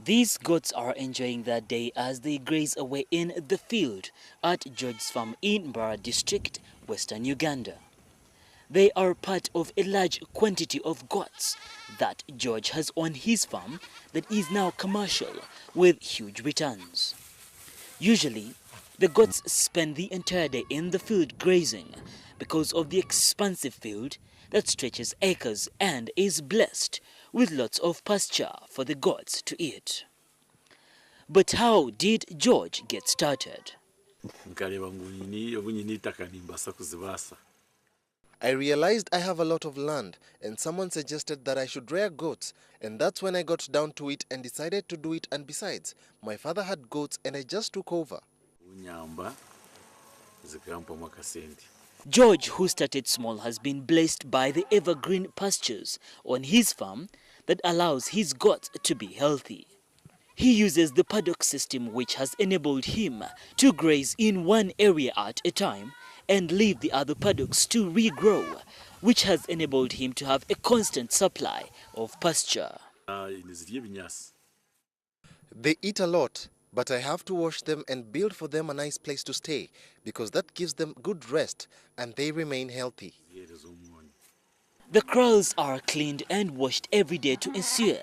These goats are enjoying their day as they graze away in the field at George's farm in Mbara district, western Uganda. They are part of a large quantity of goats that George has on his farm that is now commercial with huge returns. Usually, the goats spend the entire day in the field grazing because of the expansive field that stretches acres and is blessed with lots of pasture for the goats to eat. But how did George get started? I realized I have a lot of land and someone suggested that I should rear goats, and that's when I got down to it and decided to do it. And besides, my father had goats and I just took over. George, who started small, has been blessed by the evergreen pastures on his farm that allows his goats to be healthy. He uses the paddock system, which has enabled him to graze in one area at a time and leave the other paddocks to regrow, which has enabled him to have a constant supply of pasture. They eat a lot, but I have to wash them and build for them a nice place to stay because that gives them good rest and they remain healthy. The kraals are cleaned and washed every day to ensure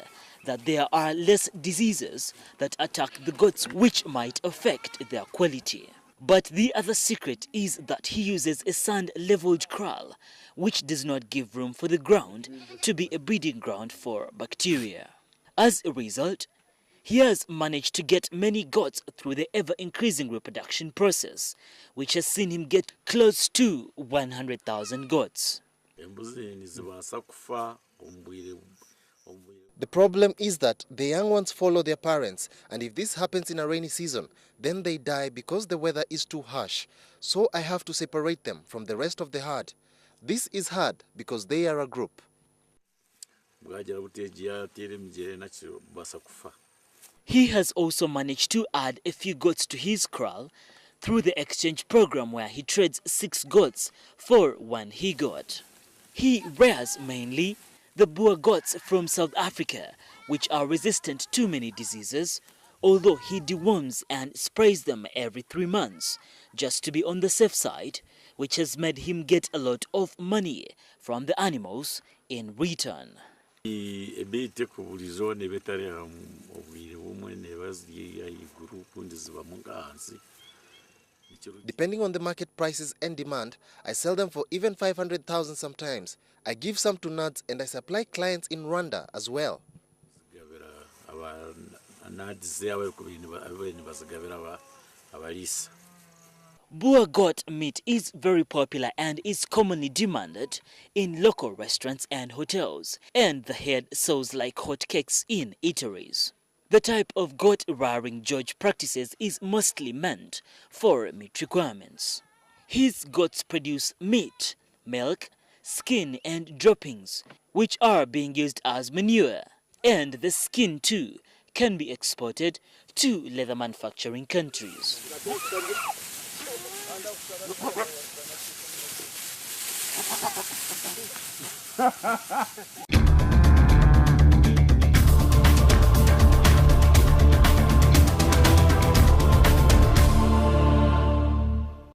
that there are less diseases that attack the goats which might affect their quality. But the other secret is that he uses a sand-leveled kraal, which does not give room for the ground to be a breeding ground for bacteria. As a result, he has managed to get many goats through the ever-increasing reproduction process, which has seen him get close to 100,000 goats. The problem is that the young ones follow their parents, and if this happens in a rainy season, then they die because the weather is too harsh. So I have to separate them from the rest of the herd. This is hard because they are a group. He has also managed to add a few goats to his kraal through the exchange program where he trades 6 goats for 1 he-goat. He rears mainly the Boer goats from South Africa, which are resistant to many diseases, although he deworms and sprays them every 3 months, just to be on the safe side, which has made him get a lot of money from the animals in return. Depending on the market prices and demand, I sell them for even 500,000 sometimes. I give some to nuts and I supply clients in Rwanda as well. Boer goat meat is very popular and is commonly demanded in local restaurants and hotels, and the head sells like hotcakes in eateries. The type of goat rearing George practices is mostly meant for meat requirements. His goats produce meat, milk, skin and droppings, which are being used as manure, and the skin too can be exported to leather manufacturing countries.